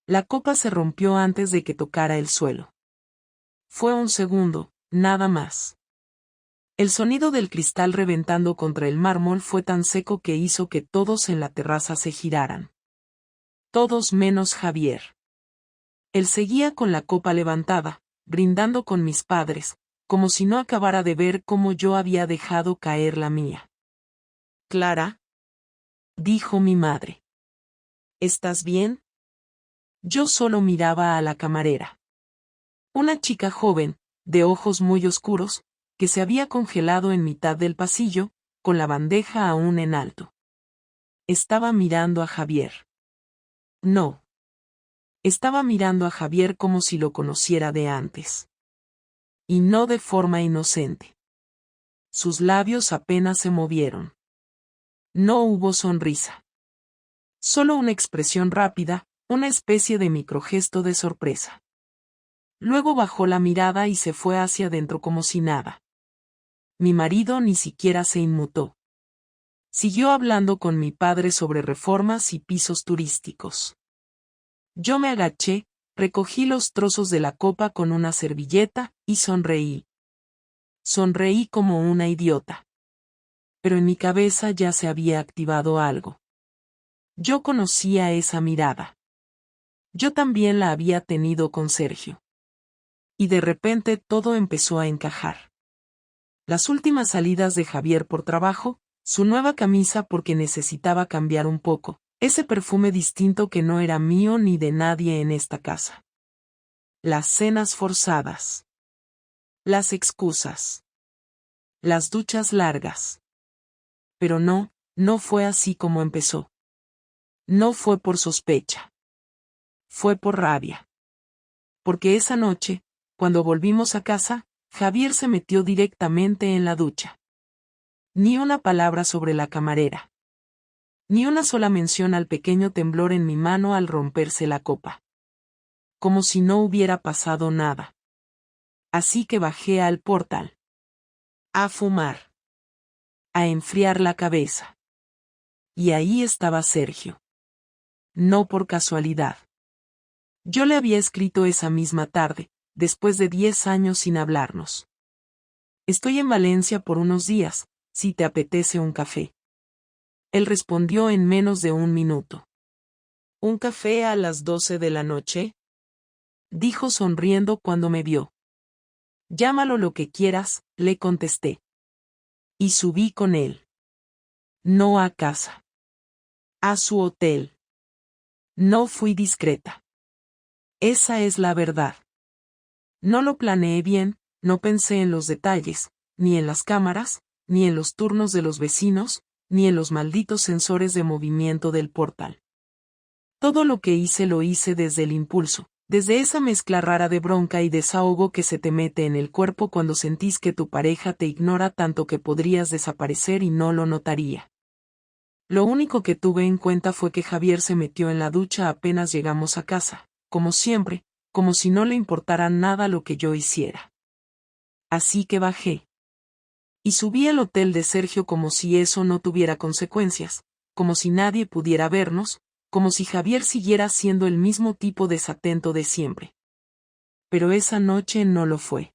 La copa se rompió antes de que tocara el suelo. Fue un segundo, nada más. El sonido del cristal reventando contra el mármol fue tan seco que hizo que todos en la terraza se giraran. Todos menos Javier. Él seguía con la copa levantada, brindando con mis padres, como si no acabara de ver cómo yo había dejado caer la mía. «Clara», dijo mi madre. «¿Estás bien?» Yo solo miraba a la camarera. Una chica joven, de ojos muy oscuros, que se había congelado en mitad del pasillo, con la bandeja aún en alto. Estaba mirando a Javier. No. Estaba mirando a Javier como si lo conociera de antes. Y no de forma inocente. Sus labios apenas se movieron. No hubo sonrisa. Solo una expresión rápida, una especie de microgesto de sorpresa. Luego bajó la mirada y se fue hacia adentro como si nada. Mi marido ni siquiera se inmutó. Siguió hablando con mi padre sobre reformas y pisos turísticos. Yo me agaché, recogí los trozos de la copa con una servilleta, y sonreí. Sonreí como una idiota. Pero en mi cabeza ya se había activado algo. Yo conocía esa mirada. Yo también la había tenido con Sergio. Y de repente todo empezó a encajar. Las últimas salidas de Javier por trabajo, su nueva camisa porque necesitaba cambiar un poco, ese perfume distinto que no era mío ni de nadie en esta casa. Las cenas forzadas. Las excusas. Las duchas largas. Pero no fue así como empezó. No fue por sospecha. Fue por rabia. Porque esa noche, cuando volvimos a casa, Javier se metió directamente en la ducha. Ni una palabra sobre la camarera. Ni una sola mención al pequeño temblor en mi mano al romperse la copa. Como si no hubiera pasado nada. Así que bajé al portal. A fumar. A enfriar la cabeza. Y ahí estaba Sergio. No por casualidad. Yo le había escrito esa misma tarde, después de 10 años sin hablarnos. Estoy en Valencia por unos días, si te apetece un café. Él respondió en menos de un minuto. ¿Un café a las 12 de la noche? Dijo sonriendo cuando me vio. Llámalo lo que quieras, le contesté. Y subí con él. No a casa. A su hotel. No fui discreta. Esa es la verdad. No lo planeé bien, no pensé en los detalles, ni en las cámaras, ni en los turnos de los vecinos, ni en los malditos sensores de movimiento del portal. Todo lo que hice lo hice desde el impulso, desde esa mezcla rara de bronca y desahogo que se te mete en el cuerpo cuando sentís que tu pareja te ignora tanto que podrías desaparecer y no lo notaría. Lo único que tuve en cuenta fue que Javier se metió en la ducha apenas llegamos a casa, como siempre, como si no le importara nada lo que yo hiciera. Así que bajé. Y subí al hotel de Sergio como si eso no tuviera consecuencias, como si nadie pudiera vernos, como si Javier siguiera siendo el mismo tipo desatento de siempre. Pero esa noche no lo fue.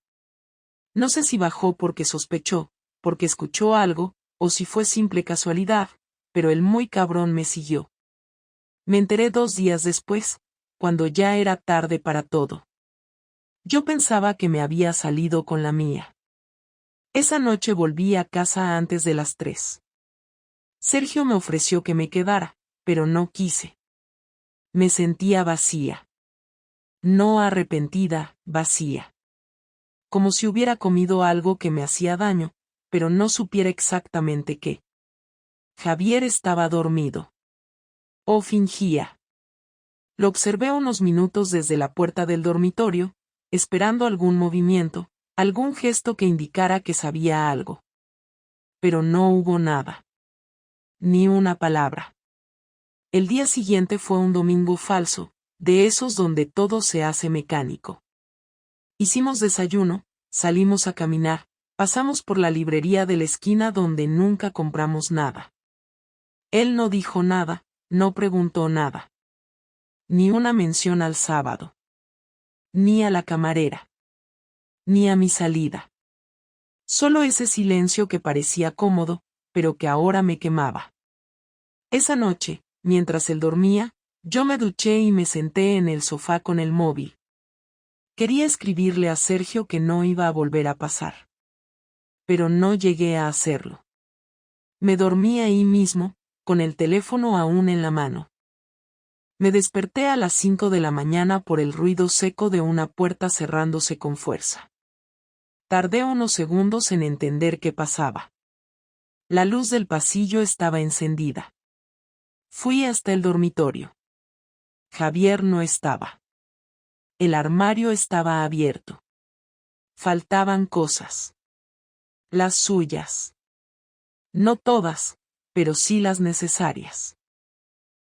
No sé si bajó porque sospechó, porque escuchó algo, o si fue simple casualidad, pero el muy cabrón me siguió. Me enteré 2 días después, cuando ya era tarde para todo. Yo pensaba que me había salido con la mía. Esa noche volví a casa antes de las 3. Sergio me ofreció que me quedara, pero no quise. Me sentía vacía. No arrepentida, vacía. Como si hubiera comido algo que me hacía daño, pero no supiera exactamente qué. Javier estaba dormido. O fingía. Lo observé unos minutos desde la puerta del dormitorio, esperando algún movimiento, algún gesto que indicara que sabía algo. Pero no hubo nada. Ni una palabra. El día siguiente fue un domingo falso, de esos donde todo se hace mecánico. Hicimos desayuno, salimos a caminar, pasamos por la librería de la esquina donde nunca compramos nada. Él no dijo nada, no preguntó nada. Ni una mención al sábado. Ni a la camarera. Ni a mi salida. Solo ese silencio que parecía cómodo, pero que ahora me quemaba. Esa noche, mientras él dormía, yo me duché y me senté en el sofá con el móvil. Quería escribirle a Sergio que no iba a volver a pasar. Pero no llegué a hacerlo. Me dormí ahí mismo, con el teléfono aún en la mano. Me desperté a las 5 de la mañana por el ruido seco de una puerta cerrándose con fuerza. Tardé unos segundos en entender qué pasaba. La luz del pasillo estaba encendida. Fui hasta el dormitorio. Javier no estaba. El armario estaba abierto. Faltaban cosas. Las suyas. No todas, pero sí las necesarias.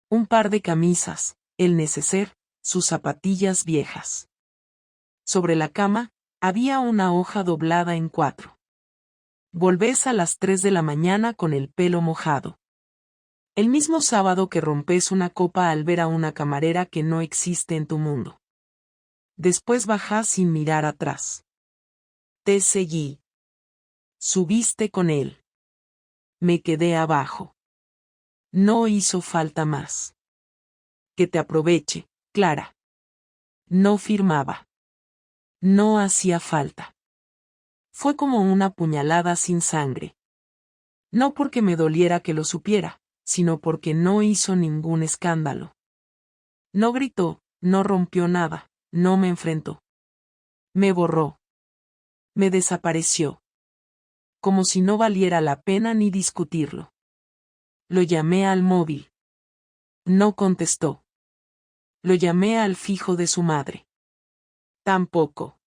Un par de camisas, el neceser, sus zapatillas viejas. Sobre la cama, había una hoja doblada en 4. Volvés a las 3 de la mañana con el pelo mojado. El mismo sábado que rompes una copa al ver a una camarera que no existe en tu mundo. Después bajás sin mirar atrás. Te seguí. Subiste con él. Me quedé abajo. No hizo falta más. Que te aproveche, Clara. No firmaba. No hacía falta. Fue como una puñalada sin sangre. No porque me doliera que lo supiera, sino porque no hizo ningún escándalo. No gritó, no rompió nada, no me enfrentó. Me borró. Me desapareció. Como si no valiera la pena ni discutirlo. Lo llamé al móvil. No contestó. Lo llamé al fijo de su madre. Tampoco.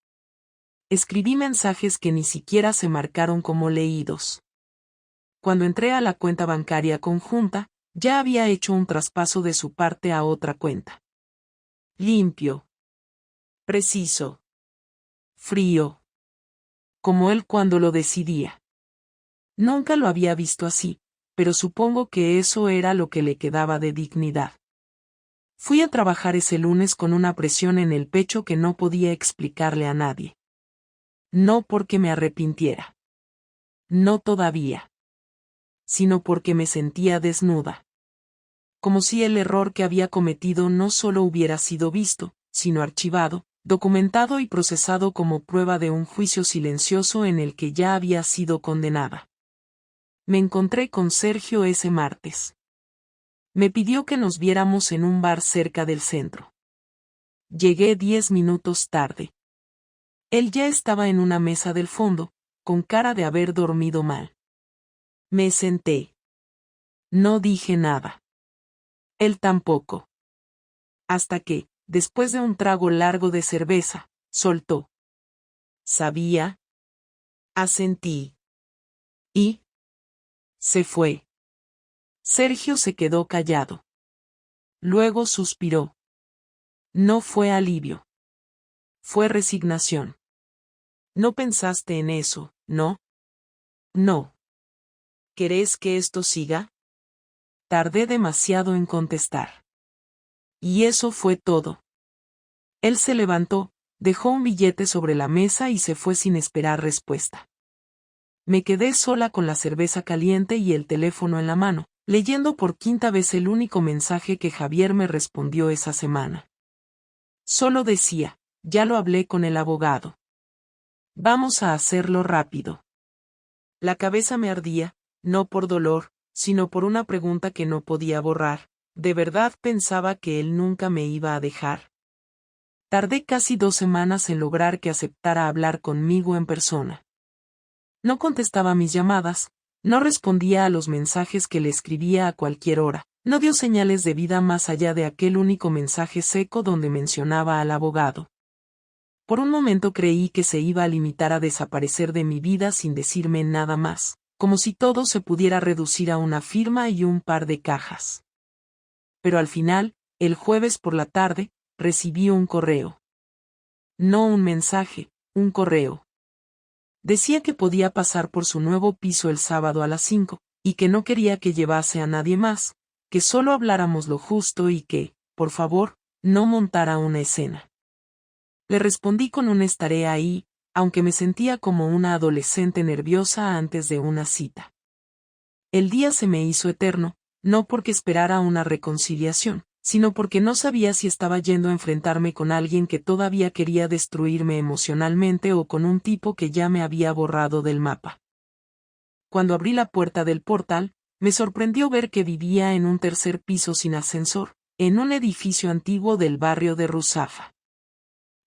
Escribí mensajes que ni siquiera se marcaron como leídos. Cuando entré a la cuenta bancaria conjunta, ya había hecho un traspaso de su parte a otra cuenta. Limpio. Preciso. Frío. Como él cuando lo decidía. Nunca lo había visto así, pero supongo que eso era lo que le quedaba de dignidad. Fui a trabajar ese lunes con una presión en el pecho que no podía explicarle a nadie. No porque me arrepintiera. No todavía. Sino porque me sentía desnuda. Como si el error que había cometido no solo hubiera sido visto, sino archivado, documentado y procesado como prueba de un juicio silencioso en el que ya había sido condenada. Me encontré con Sergio ese martes. Me pidió que nos viéramos en un bar cerca del centro. Llegué 10 minutos tarde. Él ya estaba en una mesa del fondo, con cara de haber dormido mal. Me senté. No dije nada. Él tampoco. Hasta que, después de un trago largo de cerveza, soltó. ¿Sabía? Asentí. Y se fue. Sergio se quedó callado. Luego suspiró. No fue alivio. Fue resignación. No pensaste en eso, ¿no? No. ¿Querés que esto siga? Tardé demasiado en contestar. Y eso fue todo. Él se levantó, dejó un billete sobre la mesa y se fue sin esperar respuesta. Me quedé sola con la cerveza caliente y el teléfono en la mano, leyendo por 5ª vez el único mensaje que Javier me respondió esa semana. Solo decía, ya lo hablé con el abogado. Vamos a hacerlo rápido. La cabeza me ardía, no por dolor, sino por una pregunta que no podía borrar. ¿De verdad pensaba que él nunca me iba a dejar? Tardé casi 2 semanas en lograr que aceptara hablar conmigo en persona. No contestaba mis llamadas, no respondía a los mensajes que le escribía a cualquier hora, no dio señales de vida más allá de aquel único mensaje seco donde mencionaba al abogado. Por un momento creí que se iba a limitar a desaparecer de mi vida sin decirme nada más, como si todo se pudiera reducir a una firma y un par de cajas. Pero al final, el jueves por la tarde, recibí un correo. No un mensaje, un correo. Decía que podía pasar por su nuevo piso el sábado a las 5, y que no quería que llevase a nadie más, que solo habláramos lo justo y que, por favor, no montara una escena. Le respondí con un estaré ahí, aunque me sentía como una adolescente nerviosa antes de una cita. El día se me hizo eterno, no porque esperara una reconciliación, sino porque no sabía si estaba yendo a enfrentarme con alguien que todavía quería destruirme emocionalmente o con un tipo que ya me había borrado del mapa. Cuando abrí la puerta del portal, me sorprendió ver que vivía en un tercer piso sin ascensor, en un edificio antiguo del barrio de Ruzafa.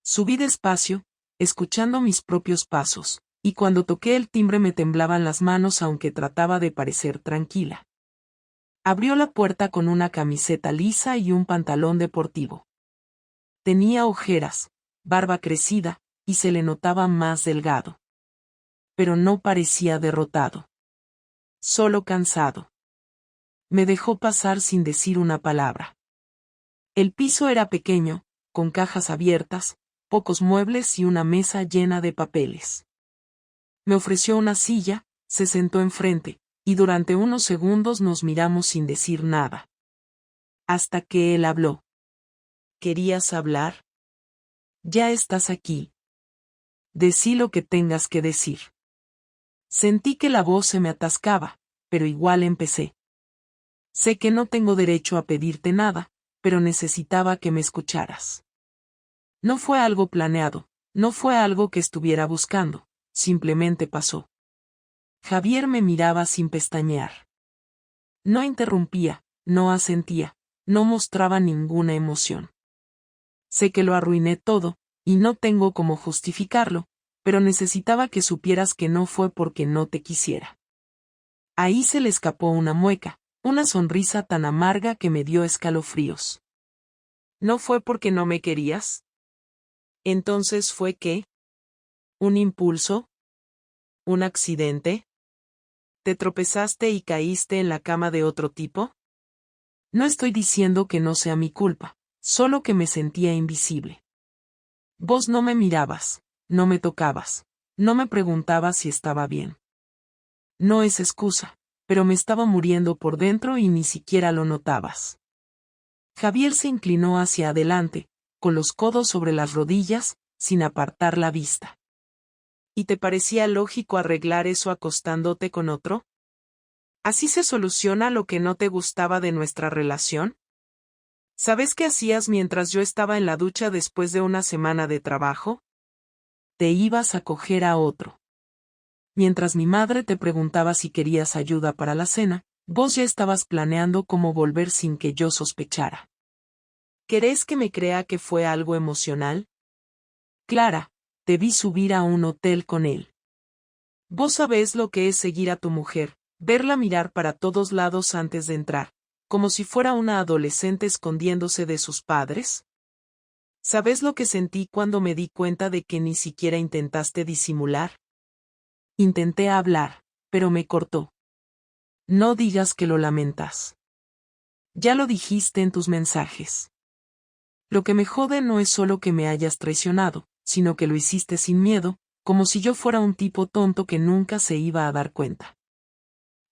Subí despacio, escuchando mis propios pasos, y cuando toqué el timbre me temblaban las manos aunque trataba de parecer tranquila. Abrió la puerta con una camiseta lisa y un pantalón deportivo. Tenía ojeras, barba crecida, y se le notaba más delgado. Pero no parecía derrotado. Solo cansado. Me dejó pasar sin decir una palabra. El piso era pequeño, con cajas abiertas, pocos muebles y una mesa llena de papeles. Me ofreció una silla, se sentó enfrente, y durante unos segundos nos miramos sin decir nada. Hasta que él habló. ¿Querías hablar? Ya estás aquí. Decí lo que tengas que decir. Sentí que la voz se me atascaba, pero igual empecé. Sé que no tengo derecho a pedirte nada, pero necesitaba que me escucharas. No fue algo planeado, no fue algo que estuviera buscando, simplemente pasó. Javier me miraba sin pestañear. No interrumpía, no asentía, no mostraba ninguna emoción. Sé que lo arruiné todo, y no tengo cómo justificarlo, pero necesitaba que supieras que no fue porque no te quisiera. Ahí se le escapó una mueca, una sonrisa tan amarga que me dio escalofríos. ¿No fue porque no me querías? ¿Entonces fue qué? ¿Un impulso? ¿Un accidente? ¿Te tropezaste y caíste en la cama de otro tipo? No estoy diciendo que no sea mi culpa, solo que me sentía invisible. Vos no me mirabas, no me tocabas, no me preguntabas si estaba bien. No es excusa, pero me estaba muriendo por dentro y ni siquiera lo notabas. Javier se inclinó hacia adelante, con los codos sobre las rodillas, sin apartar la vista. ¿Y te parecía lógico arreglar eso acostándote con otro? ¿Así se soluciona lo que no te gustaba de nuestra relación? ¿Sabes qué hacías mientras yo estaba en la ducha después de una semana de trabajo? Te ibas a coger a otro. Mientras mi madre te preguntaba si querías ayuda para la cena, vos ya estabas planeando cómo volver sin que yo sospechara. ¿Querés que me crea que fue algo emocional? Clara, te vi subir a un hotel con él. Vos sabés lo que es seguir a tu mujer, verla mirar para todos lados antes de entrar, como si fuera una adolescente escondiéndose de sus padres. ¿Sabés lo que sentí cuando me di cuenta de que ni siquiera intentaste disimular? Intenté hablar, pero me cortó. No digas que lo lamentas. Ya lo dijiste en tus mensajes. Lo que me jode no es solo que me hayas traicionado, sino que lo hiciste sin miedo, como si yo fuera un tipo tonto que nunca se iba a dar cuenta.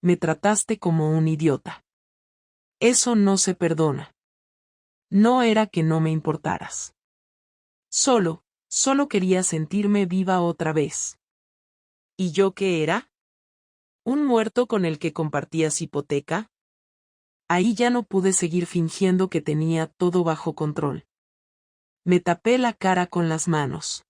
Me trataste como un idiota. Eso no se perdona. No era que no me importaras. Solo quería sentirme viva otra vez. ¿Y yo qué era? ¿Un muerto con el que compartías hipoteca? Ahí ya no pude seguir fingiendo que tenía todo bajo control. Me tapé la cara con las manos.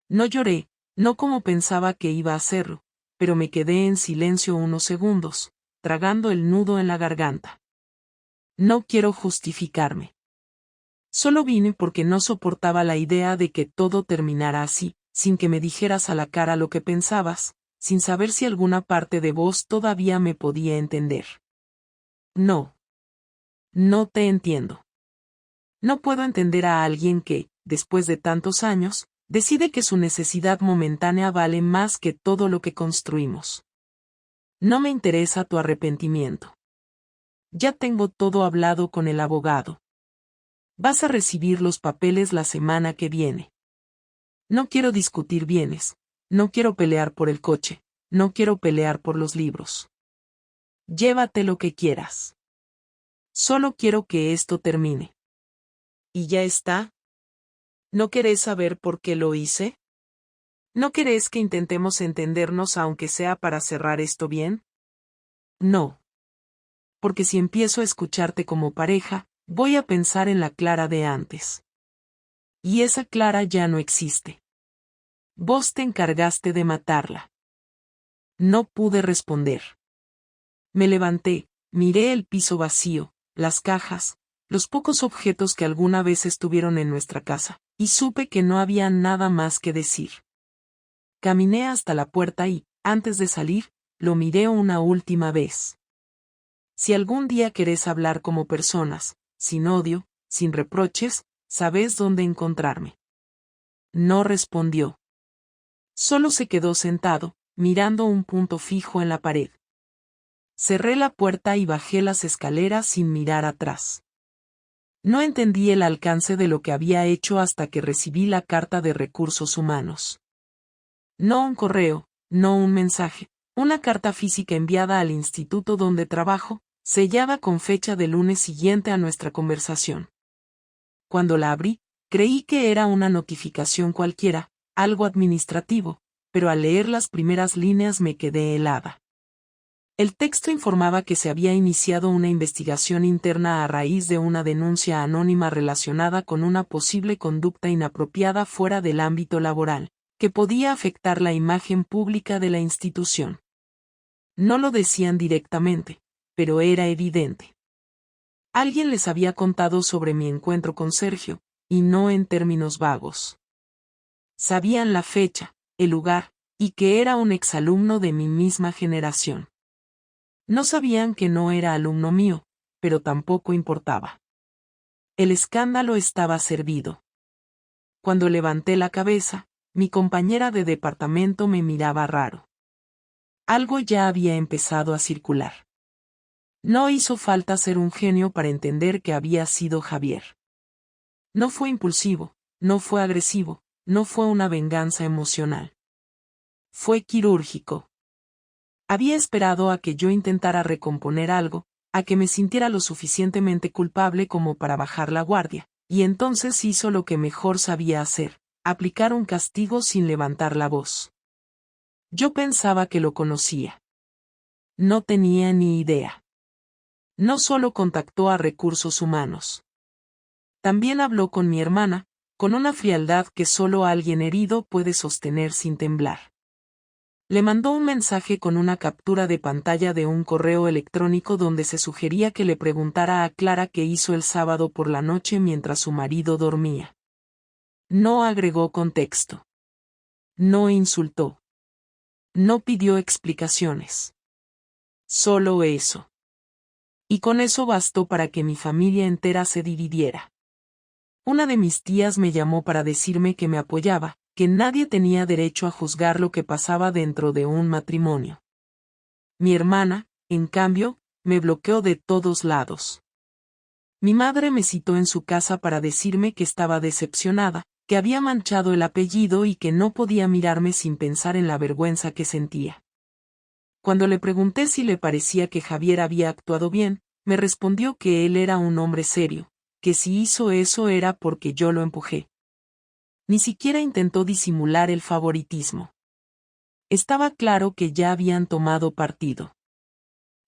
No lloré, no como pensaba que iba a hacerlo, pero me quedé en silencio unos segundos, tragando el nudo en la garganta. No quiero justificarme. Solo vine porque no soportaba la idea de que todo terminara así, sin que me dijeras a la cara lo que pensabas, sin saber si alguna parte de vos todavía me podía entender. No. No te entiendo. No puedo entender a alguien que, después de tantos años, decide que su necesidad momentánea vale más que todo lo que construimos. No me interesa tu arrepentimiento. Ya tengo todo hablado con el abogado. Vas a recibir los papeles la semana que viene. No quiero discutir bienes, no quiero pelear por el coche, no quiero pelear por los libros. Llévate lo que quieras. Solo quiero que esto termine. ¿Y ya está? ¿No querés saber por qué lo hice? ¿No querés que intentemos entendernos aunque sea para cerrar esto bien? No. Porque si empiezo a escucharte como pareja, voy a pensar en la Clara de antes. Y esa Clara ya no existe. Vos te encargaste de matarla. No pude responder. Me levanté, miré el piso vacío, las cajas, los pocos objetos que alguna vez estuvieron en nuestra casa, y supe que no había nada más que decir. Caminé hasta la puerta y, antes de salir, lo miré una última vez. Si algún día querés hablar como personas, sin odio, sin reproches, sabés dónde encontrarme. No respondió. Solo se quedó sentado, mirando un punto fijo en la pared. Cerré la puerta y bajé las escaleras sin mirar atrás. No entendí el alcance de lo que había hecho hasta que recibí la carta de Recursos Humanos. No un correo, no un mensaje, una carta física enviada al instituto donde trabajo, sellada con fecha del lunes siguiente a nuestra conversación. Cuando la abrí, creí que era una notificación cualquiera, algo administrativo, pero al leer las primeras líneas me quedé helada. El texto informaba que se había iniciado una investigación interna a raíz de una denuncia anónima relacionada con una posible conducta inapropiada fuera del ámbito laboral, que podía afectar la imagen pública de la institución. No lo decían directamente, pero era evidente. Alguien les había contado sobre mi encuentro con Sergio, y no en términos vagos. Sabían la fecha, el lugar, y que era un exalumno de mi misma generación. No sabían que no era alumno mío, pero tampoco importaba. El escándalo estaba servido. Cuando levanté la cabeza, mi compañera de departamento me miraba raro. Algo ya había empezado a circular. No hizo falta ser un genio para entender que había sido Javier. No fue impulsivo, no fue agresivo, no fue una venganza emocional. Fue quirúrgico. Había esperado a que yo intentara recomponer algo, a que me sintiera lo suficientemente culpable como para bajar la guardia, y entonces hizo lo que mejor sabía hacer, aplicar un castigo sin levantar la voz. Yo pensaba que lo conocía. No tenía ni idea. No solo contactó a Recursos Humanos. También habló con mi hermana, con una frialdad que solo alguien herido puede sostener sin temblar. Le mandó un mensaje con una captura de pantalla de un correo electrónico donde se sugería que le preguntara a Clara qué hizo el sábado por la noche mientras su marido dormía. No agregó contexto. No insultó. No pidió explicaciones. Solo eso. Y con eso bastó para que mi familia entera se dividiera. Una de mis tías me llamó para decirme que me apoyaba, que nadie tenía derecho a juzgar lo que pasaba dentro de un matrimonio. Mi hermana, en cambio, me bloqueó de todos lados. Mi madre me citó en su casa para decirme que estaba decepcionada, que había manchado el apellido y que no podía mirarme sin pensar en la vergüenza que sentía. Cuando le pregunté si le parecía que Javier había actuado bien, me respondió que él era un hombre serio, que si hizo eso era porque yo lo empujé. Ni siquiera intentó disimular el favoritismo. Estaba claro que ya habían tomado partido.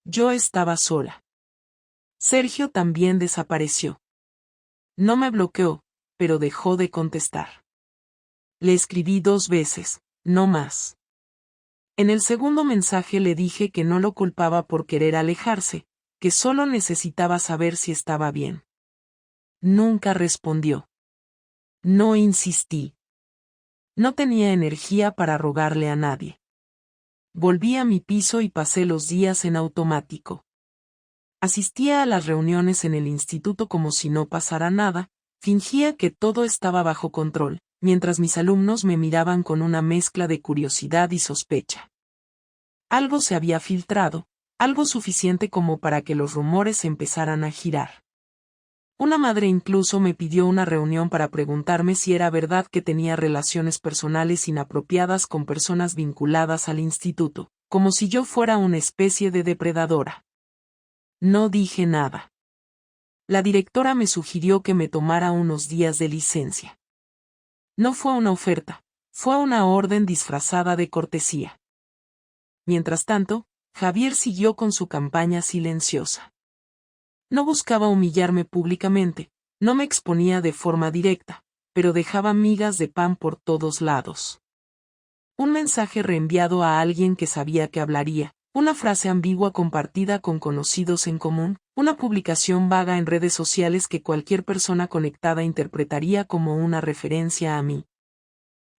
Yo estaba sola. Sergio también desapareció. No me bloqueó, pero dejó de contestar. Le escribí 2 veces, no más. En el segundo mensaje le dije que no lo culpaba por querer alejarse, que solo necesitaba saber si estaba bien. Nunca respondió. No insistí. No tenía energía para rogarle a nadie. Volví a mi piso y pasé los días en automático. Asistía a las reuniones en el instituto como si no pasara nada, fingía que todo estaba bajo control, mientras mis alumnos me miraban con una mezcla de curiosidad y sospecha. Algo se había filtrado, algo suficiente como para que los rumores empezaran a girar. Una madre incluso me pidió una reunión para preguntarme si era verdad que tenía relaciones personales inapropiadas con personas vinculadas al instituto, como si yo fuera una especie de depredadora. No dije nada. La directora me sugirió que me tomara unos días de licencia. No fue una oferta, fue una orden disfrazada de cortesía. Mientras tanto, Javier siguió con su campaña silenciosa. No buscaba humillarme públicamente, no me exponía de forma directa, pero dejaba migas de pan por todos lados. Un mensaje reenviado a alguien que sabía que hablaría, una frase ambigua compartida con conocidos en común, una publicación vaga en redes sociales que cualquier persona conectada interpretaría como una referencia a mí.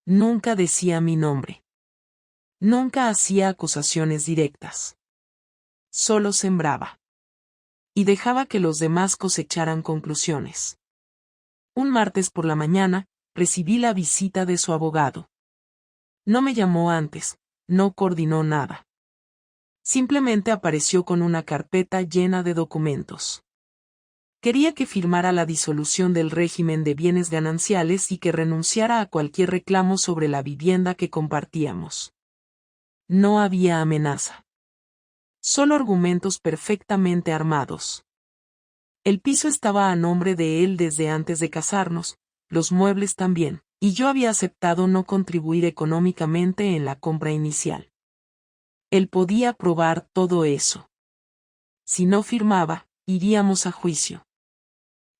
Nunca decía mi nombre. Nunca hacía acusaciones directas. Solo sembraba. Y dejaba que los demás cosecharan conclusiones. Un martes por la mañana, recibí la visita de su abogado. No me llamó antes, no coordinó nada. Simplemente apareció con una carpeta llena de documentos. Quería que firmara la disolución del régimen de bienes gananciales y que renunciara a cualquier reclamo sobre la vivienda que compartíamos. No había amenaza. Solo argumentos perfectamente armados. El piso estaba a nombre de él desde antes de casarnos, los muebles también, y yo había aceptado no contribuir económicamente en la compra inicial. Él podía probar todo eso. Si no firmaba, iríamos a juicio.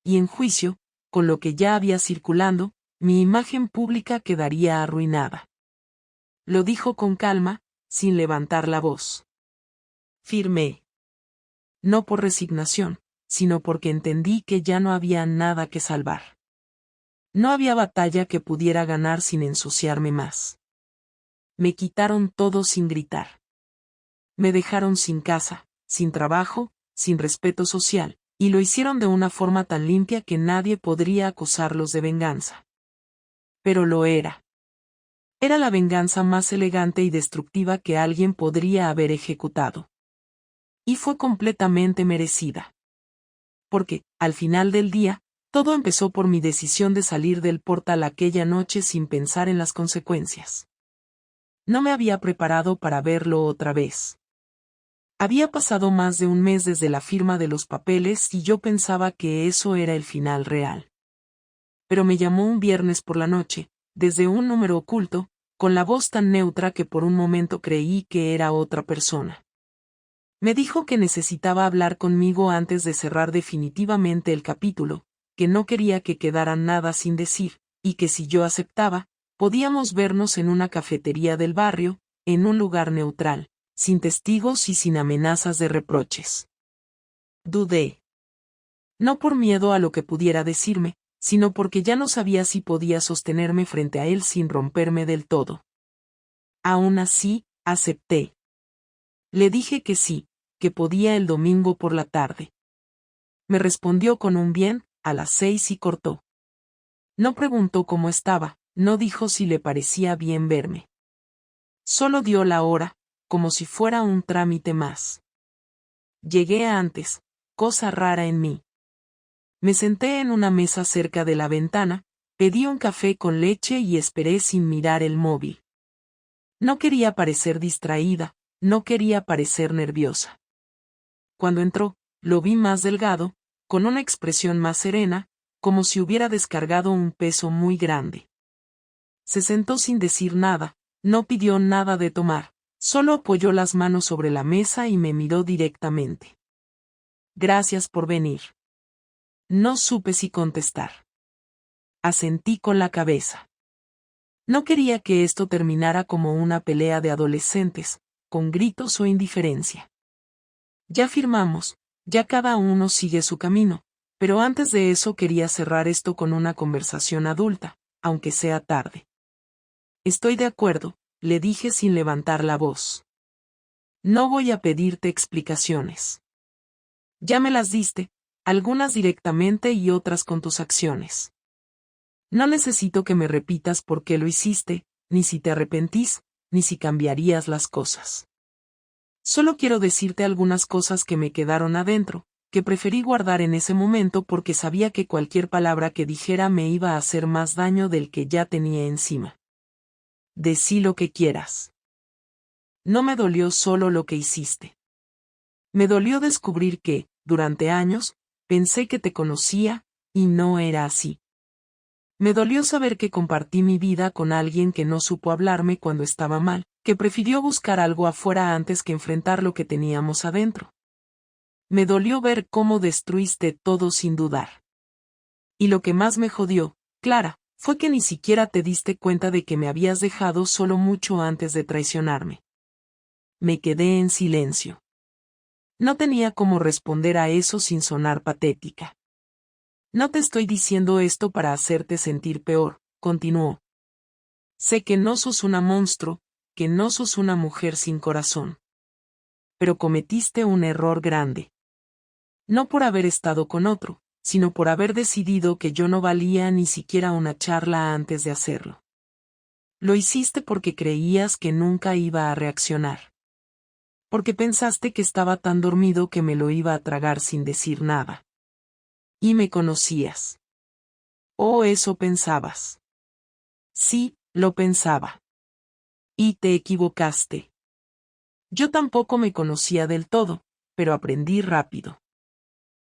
Y en juicio, con lo que ya había circulando, mi imagen pública quedaría arruinada. Lo dijo con calma, sin levantar la voz. Firmé. No por resignación, sino porque entendí que ya no había nada que salvar. No había batalla que pudiera ganar sin ensuciarme más. Me quitaron todo sin gritar. Me dejaron sin casa, sin trabajo, sin respeto social, y lo hicieron de una forma tan limpia que nadie podría acusarlos de venganza. Pero lo era. Era la venganza más elegante y destructiva que alguien podría haber ejecutado. Y fue completamente merecida. Porque, al final del día, todo empezó por mi decisión de salir del portal aquella noche sin pensar en las consecuencias. No me había preparado para verlo otra vez. Había pasado más de un mes desde la firma de los papeles y yo pensaba que eso era el final real. Pero me llamó un viernes por la noche, desde un número oculto, con la voz tan neutra que por un momento creí que era otra persona. Me dijo que necesitaba hablar conmigo antes de cerrar definitivamente el capítulo, que no quería que quedara nada sin decir, y que si yo aceptaba, podíamos vernos en una cafetería del barrio, en un lugar neutral, sin testigos y sin amenazas de reproches. Dudé. No por miedo a lo que pudiera decirme, sino porque ya no sabía si podía sostenerme frente a él sin romperme del todo. Aún así, acepté. Le dije que sí, que podía el domingo por la tarde. Me respondió con un bien, a las 6 y cortó. No preguntó cómo estaba, no dijo si le parecía bien verme. Solo dio la hora, como si fuera un trámite más. Llegué antes, cosa rara en mí. Me senté en una mesa cerca de la ventana, pedí un café con leche y esperé sin mirar el móvil. No quería parecer distraída, no quería parecer nerviosa. Cuando entró, lo vi más delgado, con una expresión más serena, como si hubiera descargado un peso muy grande. Se sentó sin decir nada, no pidió nada de tomar, solo apoyó las manos sobre la mesa y me miró directamente. Gracias por venir. No supe si contestar. Asentí con la cabeza. No quería que esto terminara como una pelea de adolescentes, con gritos o indiferencia. Ya firmamos, ya cada uno sigue su camino, pero antes de eso quería cerrar esto con una conversación adulta, aunque sea tarde. Estoy de acuerdo, le dije sin levantar la voz. No voy a pedirte explicaciones. Ya me las diste, algunas directamente y otras con tus acciones. No necesito que me repitas por qué lo hiciste, ni si te arrepentís, ni si cambiarías las cosas. Solo quiero decirte algunas cosas que me quedaron adentro, que preferí guardar en ese momento porque sabía que cualquier palabra que dijera me iba a hacer más daño del que ya tenía encima. Decí lo que quieras. No me dolió solo lo que hiciste. Me dolió descubrir que, durante años, Pensé que te conocía, y no era así. Me dolió saber que compartí mi vida con alguien que no supo hablarme cuando estaba mal, que prefirió buscar algo afuera antes que enfrentar lo que teníamos adentro. Me dolió ver cómo destruiste todo sin dudar. Y lo que más me jodió, Clara, fue que ni siquiera te diste cuenta de que me habías dejado solo mucho antes de traicionarme. Me quedé en silencio. No tenía cómo responder a eso sin sonar patética. No te estoy diciendo esto para hacerte sentir peor, continuó. Sé que no sos una monstruo, que no sos una mujer sin corazón. Pero cometiste un error grande. No por haber estado con otro, sino por haber decidido que yo no valía ni siquiera una charla antes de hacerlo. Lo hiciste porque creías que nunca iba a reaccionar. Porque pensaste que estaba tan dormido que me lo iba a tragar sin decir nada. Y me conocías. Oh, eso pensabas. Sí, lo pensaba. Y te equivocaste. Yo tampoco me conocía del todo, pero aprendí rápido.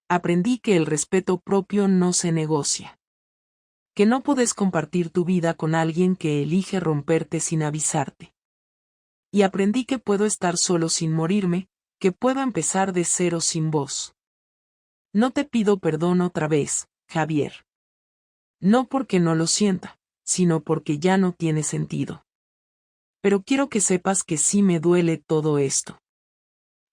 Aprendí que el respeto propio no se negocia. Que no puedes compartir tu vida con alguien que elige romperte sin avisarte. Y aprendí que puedo estar solo sin morirme, que puedo empezar de cero sin vos. No te pido perdón otra vez, Javier. No porque no lo sienta, sino porque ya no tiene sentido. Pero quiero que sepas que sí me duele todo esto.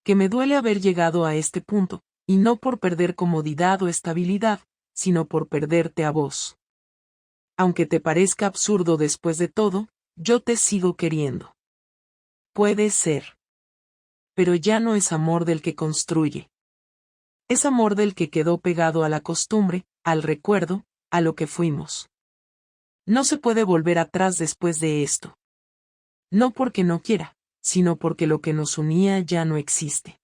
Que me duele haber llegado a este punto, y no por perder comodidad o estabilidad, sino por perderte a vos. Aunque te parezca absurdo después de todo, yo te sigo queriendo. Puede ser. Pero ya no es amor del que construye. Es amor del que quedó pegado a la costumbre, al recuerdo, a lo que fuimos. No se puede volver atrás después de esto. No porque no quiera, sino porque lo que nos unía ya no existe.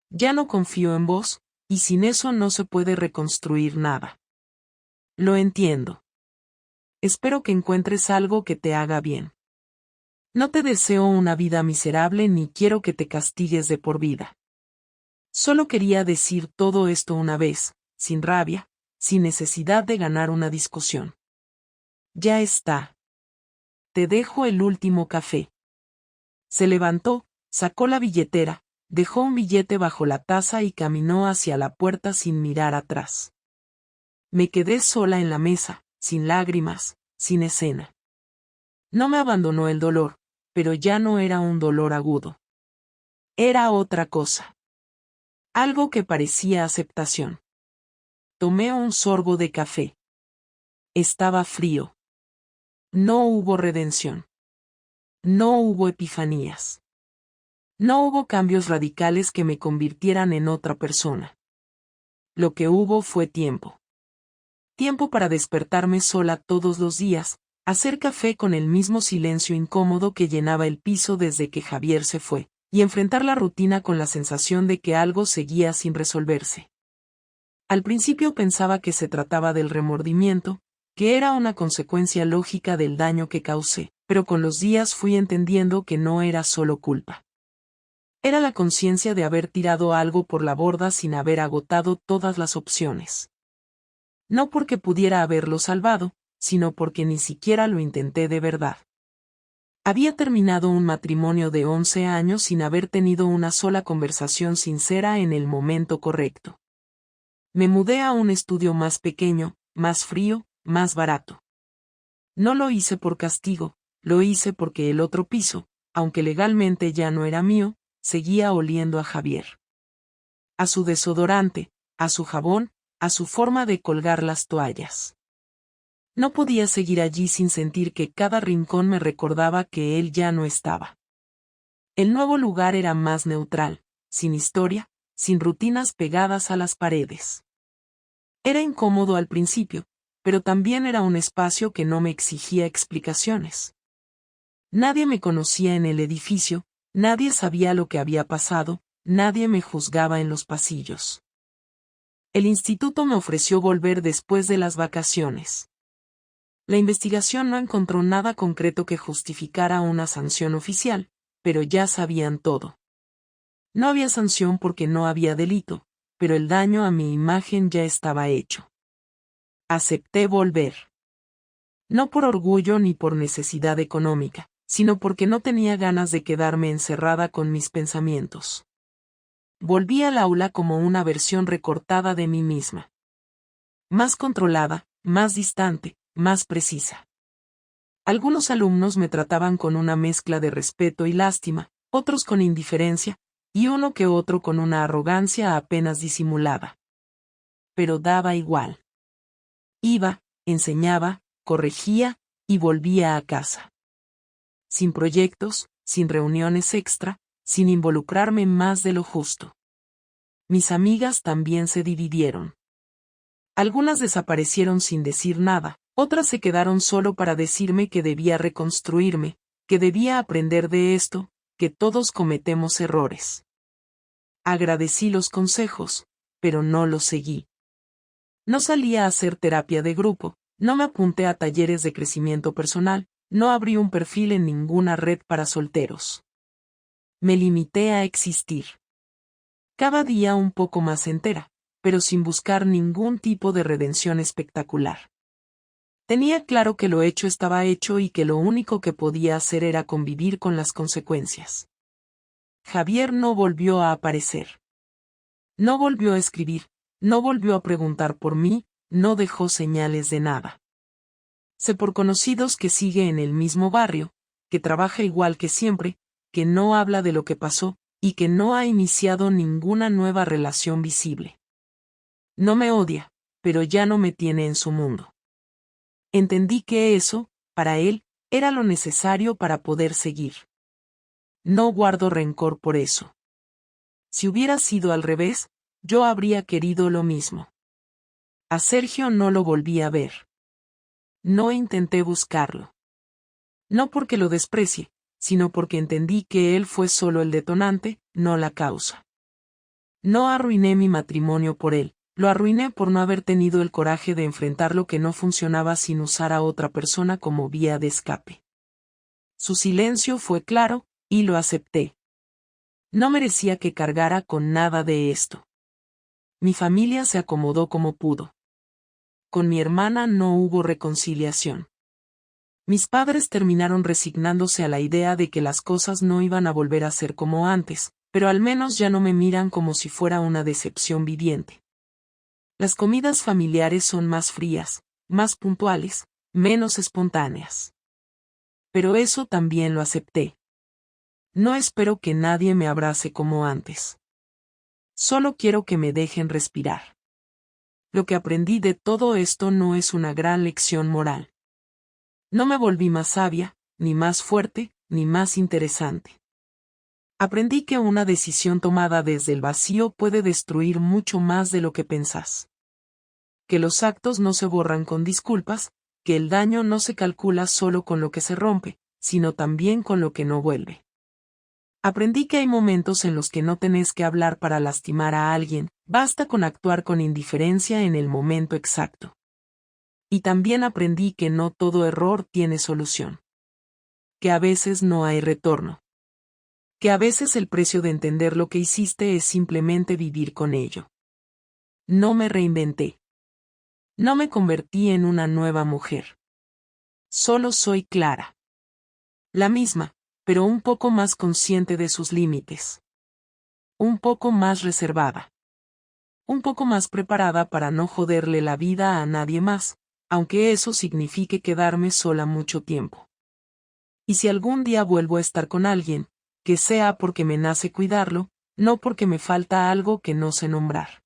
Ya no confío en vos, y sin eso no se puede reconstruir nada. Lo entiendo. Espero que encuentres algo que te haga bien. No te deseo una vida miserable ni quiero que te castigues de por vida. Solo quería decir todo esto una vez, sin rabia, sin necesidad de ganar una discusión. Ya está. Te dejo el último café. Se levantó, sacó la billetera, dejó un billete bajo la taza y caminó hacia la puerta sin mirar atrás. Me quedé sola en la mesa, sin lágrimas, sin escena. No me abandonó el dolor, pero ya no era un dolor agudo. Era otra cosa. Algo que parecía aceptación. Tomé un sorbo de café. Estaba frío. No hubo redención. No hubo epifanías. No hubo cambios radicales que me convirtieran en otra persona. Lo que hubo fue tiempo. Tiempo para despertarme sola todos los días, hacer café con el mismo silencio incómodo que llenaba el piso desde que Javier se fue, y enfrentar la rutina con la sensación de que algo seguía sin resolverse. Al principio pensaba que se trataba del remordimiento, que era una consecuencia lógica del daño que causé, pero con los días fui entendiendo que no era solo culpa. Era la conciencia de haber tirado algo por la borda sin haber agotado todas las opciones. No porque pudiera haberlo salvado, sino porque ni siquiera lo intenté de verdad. Había terminado un matrimonio de 11 años sin haber tenido una sola conversación sincera en el momento correcto. Me mudé a un estudio más pequeño, más frío, más barato. No lo hice por castigo, lo hice porque el otro piso, aunque legalmente ya no era mío, seguía oliendo a Javier. A su desodorante, a su jabón, a su forma de colgar las toallas. No podía seguir allí sin sentir que cada rincón me recordaba que él ya no estaba. El nuevo lugar era más neutral, sin historia, sin rutinas pegadas a las paredes. Era incómodo al principio, pero también era un espacio que no me exigía explicaciones. Nadie me conocía en el edificio, nadie sabía lo que había pasado, nadie me juzgaba en los pasillos. El instituto me ofreció volver después de las vacaciones. La investigación no encontró nada concreto que justificara una sanción oficial, pero ya sabían todo. No había sanción porque no había delito, pero el daño a mi imagen ya estaba hecho. Acepté volver. No por orgullo ni por necesidad económica, sino porque no tenía ganas de quedarme encerrada con mis pensamientos. Volví al aula como una versión recortada de mí misma. Más controlada, más distante, más precisa. Algunos alumnos me trataban con una mezcla de respeto y lástima, otros con indiferencia, y uno que otro con una arrogancia apenas disimulada. Pero daba igual. Iba, enseñaba, corregía, y volvía a casa. Sin proyectos, sin reuniones extra, sin involucrarme más de lo justo. Mis amigas también se dividieron. Algunas desaparecieron sin decir nada, otras se quedaron solo para decirme que debía reconstruirme, que debía aprender de esto, que todos cometemos errores. Agradecí los consejos, pero no los seguí. No salí a hacer terapia de grupo, no me apunté a talleres de crecimiento personal, no abrí un perfil en ninguna red para solteros. Me limité a existir. Cada día un poco más entera, pero sin buscar ningún tipo de redención espectacular. Tenía claro que lo hecho estaba hecho y que lo único que podía hacer era convivir con las consecuencias. Javier no volvió a aparecer. No volvió a escribir, no volvió a preguntar por mí, no dejó señales de nada. Sé por conocidos que sigue en el mismo barrio, que trabaja igual que siempre, que no habla de lo que pasó, y que no ha iniciado ninguna nueva relación visible. No me odia, pero ya no me tiene en su mundo. Entendí que eso, para él, era lo necesario para poder seguir. No guardo rencor por eso. Si hubiera sido al revés, yo habría querido lo mismo. A Sergio no lo volví a ver. No intenté buscarlo. No porque lo desprecie, sino porque entendí que él fue solo el detonante, no la causa. No arruiné mi matrimonio por él, lo arruiné por no haber tenido el coraje de enfrentar lo que no funcionaba sin usar a otra persona como vía de escape. Su silencio fue claro, y lo acepté. No merecía que cargara con nada de esto. Mi familia se acomodó como pudo. Con mi hermana no hubo reconciliación. Mis padres terminaron resignándose a la idea de que las cosas no iban a volver a ser como antes, pero al menos ya no me miran como si fuera una decepción viviente. Las comidas familiares son más frías, más puntuales, menos espontáneas. Pero eso también lo acepté. No espero que nadie me abrace como antes. Solo quiero que me dejen respirar. Lo que aprendí de todo esto no es una gran lección moral. No me volví más sabia, ni más fuerte, ni más interesante. Aprendí que una decisión tomada desde el vacío puede destruir mucho más de lo que pensás. Que los actos no se borran con disculpas, que el daño no se calcula solo con lo que se rompe, sino también con lo que no vuelve. Aprendí que hay momentos en los que no tenés que hablar para lastimar a alguien, basta con actuar con indiferencia en el momento exacto. Y también aprendí que no todo error tiene solución. Que a veces no hay retorno. Que a veces el precio de entender lo que hiciste es simplemente vivir con ello. No me reinventé. No me convertí en una nueva mujer. Solo soy Clara. La misma, pero un poco más consciente de sus límites. Un poco más reservada. Un poco más preparada para no joderle la vida a nadie más, aunque eso signifique quedarme sola mucho tiempo. Y si algún día vuelvo a estar con alguien, que sea porque me nace cuidarlo, no porque me falta algo que no sé nombrar.